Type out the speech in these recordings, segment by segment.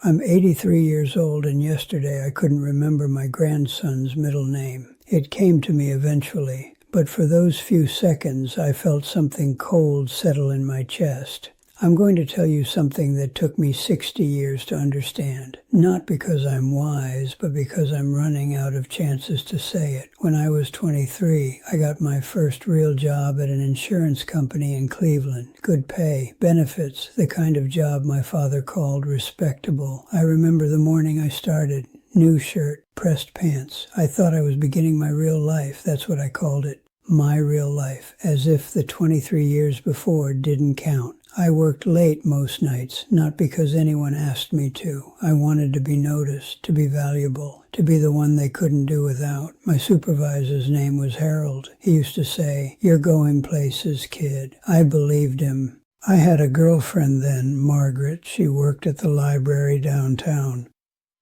I'm 83 years old, and yesterday I couldn't remember my grandson's middle name. It came to me eventually, but for those few seconds I felt something cold settle in my chest. I'm going to tell you something that took me 60 years to understand. Not because I'm wise, but because I'm running out of chances to say it. When I was 23, I got my first real job at an insurance company in Cleveland. Good pay, benefits, the kind of job my father called respectable. I remember the morning I started. New shirt, pressed pants. I thought I was beginning my real life. That's what I called it. My real life. As if the 23 years before didn't count. I worked late most nights, not because anyone asked me to. I wanted to be noticed, to be valuable, to be the one they couldn't do without. My supervisor's name was Harold. He used to say, "You're going places, kid." I believed him. I had a girlfriend then, Margaret. She worked at the library downtown.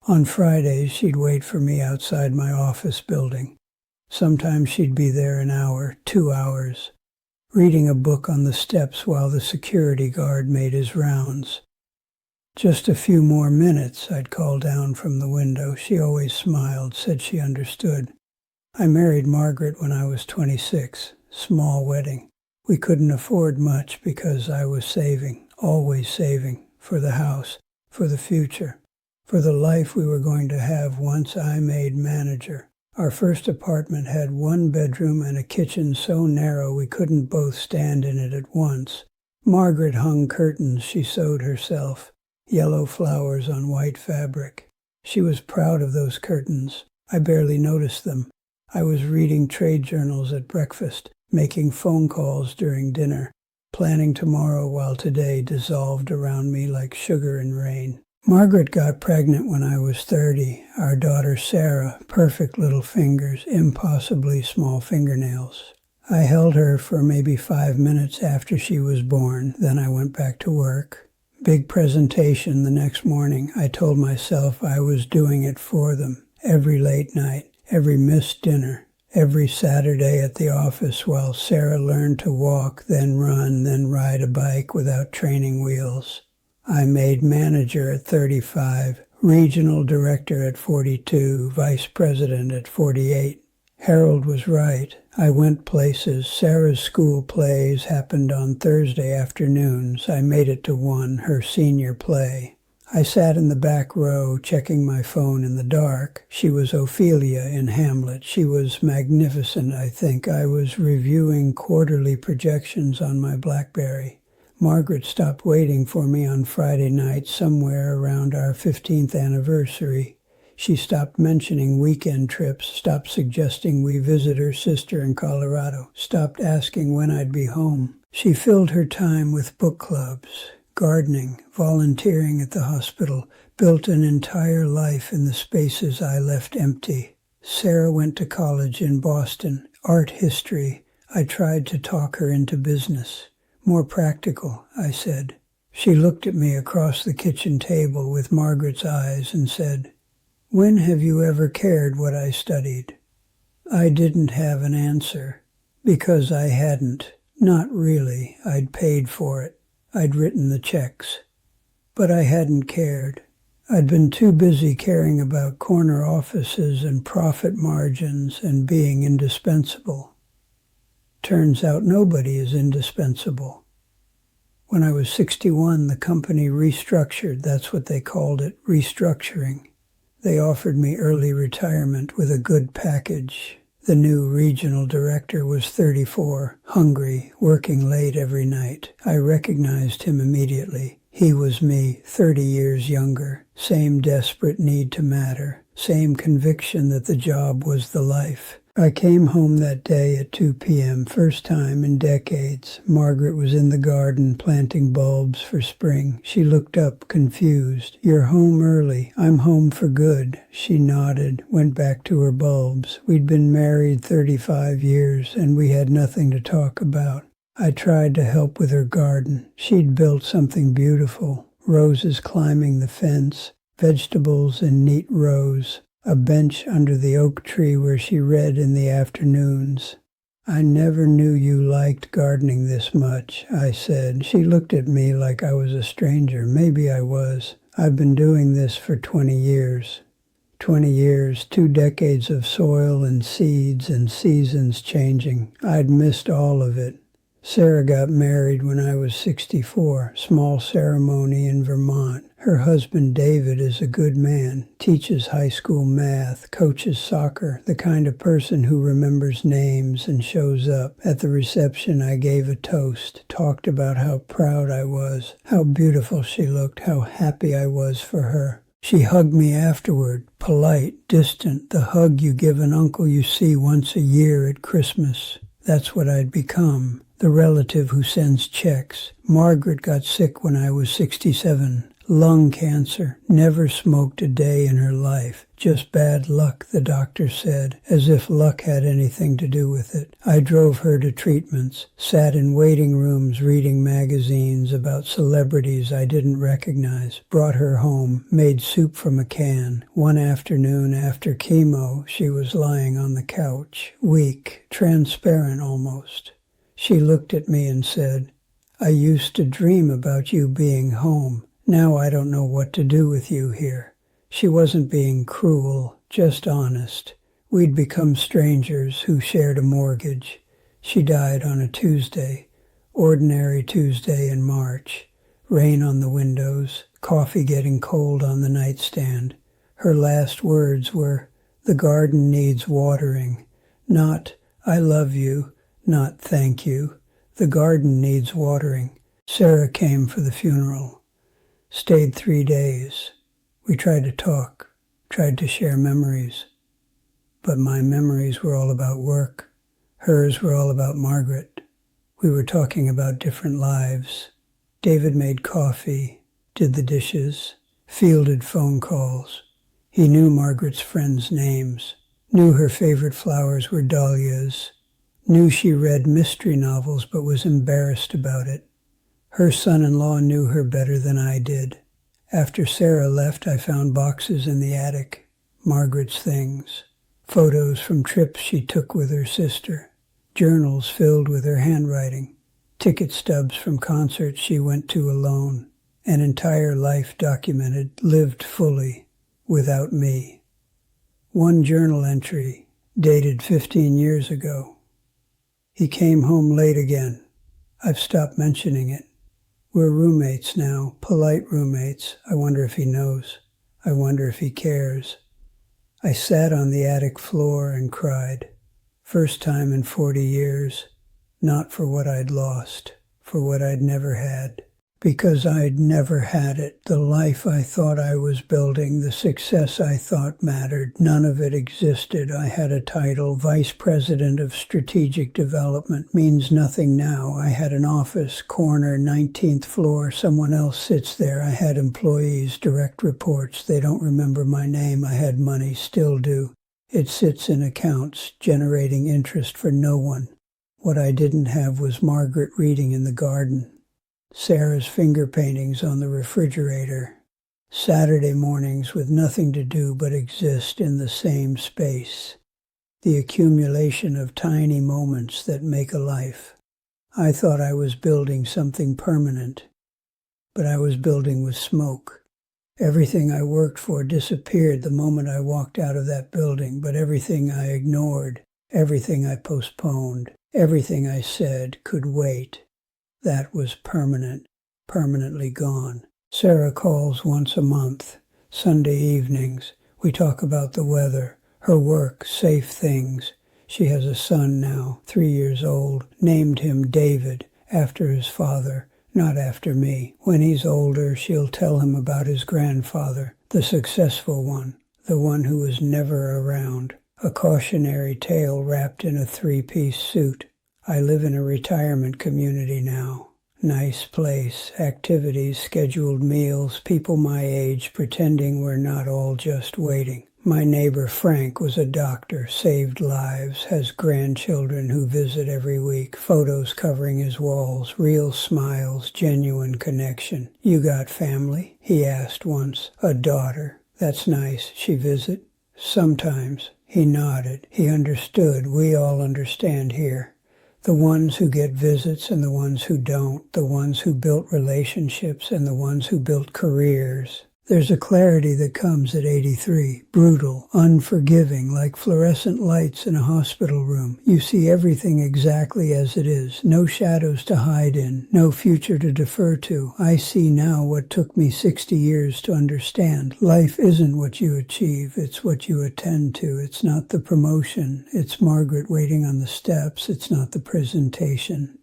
On Fridays, she'd wait for me outside my office building. Sometimes she'd be there an hour, 2 hours. Reading a book on the steps while the security guard made his rounds. "Just a few more minutes," I'd call down from the window. She always smiled, said she understood. I married Margaret when I was 26. Small wedding. We couldn't afford much because I was saving, always saving, for the house, for the future, for the life we were going to have once I made manager. Our first apartment had 1 bedroom and a kitchen so narrow we couldn't both stand in it at once. Margaret hung curtains she sewed herself, yellow flowers on white fabric. She was proud of those curtains. I barely noticed them. I was reading trade journals at breakfast, making phone calls during dinner, planning tomorrow while today dissolved around me like sugar in rain. Margaret got pregnant when I was 30. Our daughter Sarah, perfect little fingers, impossibly small fingernails. I held her for maybe 5 minutes after she was born, then I went back to work. Big presentation the next morning. I told myself I was doing it for them. Every late night, every missed dinner, every Saturday at the office while Sarah learned to walk, then run, then ride a bike without training wheels. I made manager at 35, regional director at 42, vice president at 48. Harold was right. I went places. Sarah's school plays happened on Thursday afternoons. I made it to one, her senior play. I sat in the back row, checking my phone in the dark. She was Ophelia in Hamlet. She was magnificent, I think. I was reviewing quarterly projections on my BlackBerry. Margaret stopped waiting for me on Friday night somewhere around our 15th anniversary. She stopped mentioning weekend trips, stopped suggesting we visit her sister in Colorado, stopped asking when I'd be home. She filled her time with book clubs, gardening, volunteering at the hospital, built an entire life in the spaces I left empty. Sarah went to college in Boston, art history. I tried to talk her into business. More practical, I said. She looked at me across the kitchen table with Margaret's eyes and said, "When have you ever cared what I studied?" I didn't have an answer, because I hadn't. Not really. I'd paid for it. I'd written the checks. But I hadn't cared. I'd been too busy caring about corner offices and profit margins and being indispensable. Turns out nobody is indispensable. When I was 61, the company restructured. That's what they called it, restructuring. They offered me early retirement with a good package. The new regional director was 34, hungry, working late every night. I recognized him immediately. He was me, 30 years younger. Same desperate need to matter. Same conviction that the job was the life. I came home that day at 2 p.m., first time in decades. Margaret was in the garden planting bulbs for spring. She looked up, confused. "You're home early. I'm home for good." She nodded, went back to her bulbs. We'd been married 35 years, and we had nothing to talk about. I tried to help with her garden. She'd built something beautiful. Roses climbing the fence, vegetables in neat rows. A bench under the oak tree where she read in the afternoons. "I never knew you liked gardening this much," I said. She looked at me like I was a stranger. Maybe I was. I've been doing this for 20 years. 20 years, 2 decades of soil and seeds and seasons changing. I'd missed all of it. Sarah got married when I was 64, small ceremony in Vermont. Her husband David is a good man, teaches high school math, coaches soccer, the kind of person who remembers names and shows up. At the reception I gave a toast, talked about how proud I was, how beautiful she looked, how happy I was for her. She hugged me afterward, polite, distant, the hug you give an uncle you see once a year at Christmas. That's what I'd become, the relative who sends checks. Margaret got sick when I was 67. Lung cancer, never smoked a day in her life. Just bad luck, the doctor said, as if luck had anything to do with it. I drove her to treatments, sat in waiting rooms reading magazines about celebrities I didn't recognize, brought her home, made soup from a can. One afternoon after chemo, she was lying on the couch, weak, transparent almost. She looked at me and said, "I used to dream about you being home. Now I don't know what to do with you here." She wasn't being cruel, just honest. We'd become strangers who shared a mortgage. She died on a Tuesday, ordinary Tuesday in March. Rain on the windows, coffee getting cold on the nightstand. Her last words were, "The garden needs watering." Not, "I love you," not "thank you." The garden needs watering. Sarah came for the funeral. Stayed 3 days. We tried to talk, tried to share memories. But my memories were all about work. Hers were all about Margaret. We were talking about different lives. David made coffee, did the dishes, fielded phone calls. He knew Margaret's friends' names, knew her favorite flowers were dahlias, knew she read mystery novels but was embarrassed about it. Her son-in-law knew her better than I did. After Sarah left, I found boxes in the attic, Margaret's things, photos from trips she took with her sister, journals filled with her handwriting, ticket stubs from concerts she went to alone, an entire life documented, lived fully, without me. One journal entry, dated 15 years ago. He came home late again. I've stopped mentioning it. We're roommates now, polite roommates. I wonder if he knows. I wonder if he cares. I sat on the attic floor and cried. First time in 40 years. Not for what I'd lost, for what I'd never had. Because I'd never had it, the life I thought I was building, the success I thought mattered, none of it existed. I had a title, Vice President of Strategic Development, means nothing now. I had an office, corner, 19th floor, someone else sits there. I had employees, direct reports, they don't remember my name. I had money, still do. It sits in accounts, generating interest for no one. What I didn't have was Margaret reading in the garden. Sarah's finger paintings on the refrigerator. Saturday mornings with nothing to do but exist in the same space. The accumulation of tiny moments that make a life. I thought I was building something permanent, but I was building with smoke. Everything I worked for disappeared the moment I walked out of that building, but everything I ignored, everything I postponed, everything I said could wait. That was permanent, permanently gone. Sarah calls once a month, Sunday evenings. We talk about the weather, her work, safe things. She has a son now, 3 years old, named him David, after his father, not after me. When he's older, she'll tell him about his grandfather, the successful one, the one who was never around. A cautionary tale wrapped in a 3-piece suit. I live in a retirement community now. Nice place, activities, scheduled meals, people my age pretending we're not all just waiting. My neighbor Frank was a doctor, saved lives, has grandchildren who visit every week, photos covering his walls, real smiles, genuine connection. "You got family?" he asked once. "A daughter." "That's nice. She visit?" "Sometimes." He nodded. He understood. We all understand here. The ones who get visits and the ones who don't, the ones who built relationships and the ones who built careers. There's a clarity that comes at 83, brutal, unforgiving, like fluorescent lights in a hospital room. You see everything exactly as it is, no shadows to hide in, no future to defer to. I see now what took me 60 years to understand. Life isn't what you achieve, it's what you attend to. It's not the promotion, it's Margaret waiting on the steps, it's not the presentation.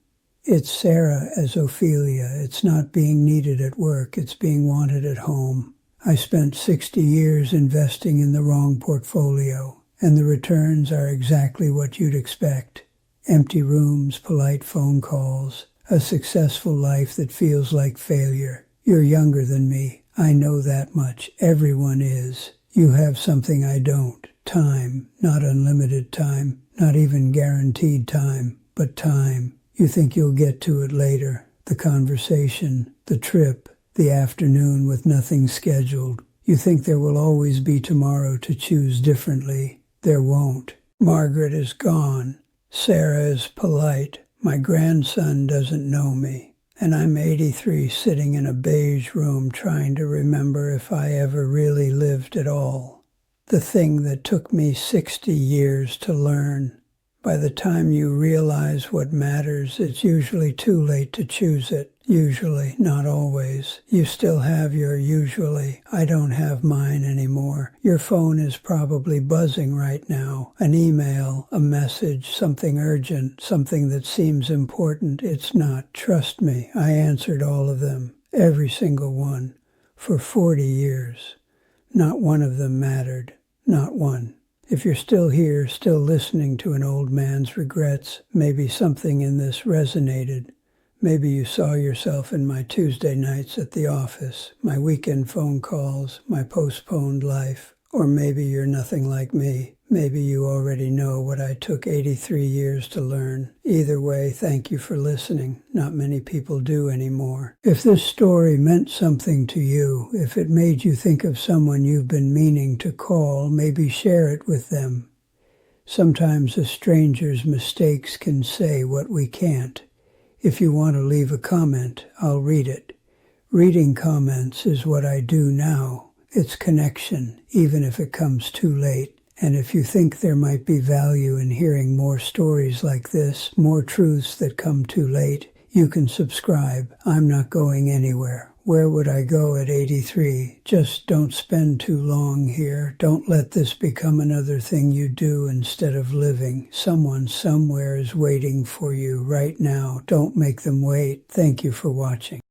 It's Sarah as Ophelia. It's not being needed at work, it's being wanted at home. I spent 60 years investing in the wrong portfolio, and the returns are exactly what you'd expect. Empty rooms, polite phone calls, a successful life that feels like failure. You're younger than me. I know that much. Everyone is. You have something I don't. Time. Not unlimited time. Not even guaranteed time. But time. You think you'll get to it later. The conversation. The trip. The afternoon with nothing scheduled. You think there will always be tomorrow to choose differently. There won't. Margaret is gone. Sarah is polite. My grandson doesn't know me. And I'm 83 sitting in a beige room trying to remember if I ever really lived at all. The thing that took me 60 years to learn. By the time you realize what matters, it's usually too late to choose it. Usually, not always. You still have your usually. I don't have mine anymore. Your phone is probably buzzing right now. An email, a message, something urgent, something that seems important. It's not. Trust me, I answered all of them. Every single one. For 40 years. Not one of them mattered. Not one. If you're still here, still listening to an old man's regrets, maybe something in this resonated. Maybe you saw yourself in my Tuesday nights at the office, my weekend phone calls, my postponed life. Or maybe you're nothing like me. Maybe you already know what I took 83 years to learn. Either way, thank you for listening. Not many people do anymore. If this story meant something to you, if it made you think of someone you've been meaning to call, maybe share it with them. Sometimes a stranger's mistakes can say what we can't. If you want to leave a comment, I'll read it. Reading comments is what I do now. It's connection, even if it comes too late. And if you think there might be value in hearing more stories like this, more truths that come too late, you can subscribe. I'm not going anywhere. Where would I go at 83? Just don't spend too long here. Don't let this become another thing you do instead of living. Someone somewhere is waiting for you right now. Don't make them wait. Thank you for watching.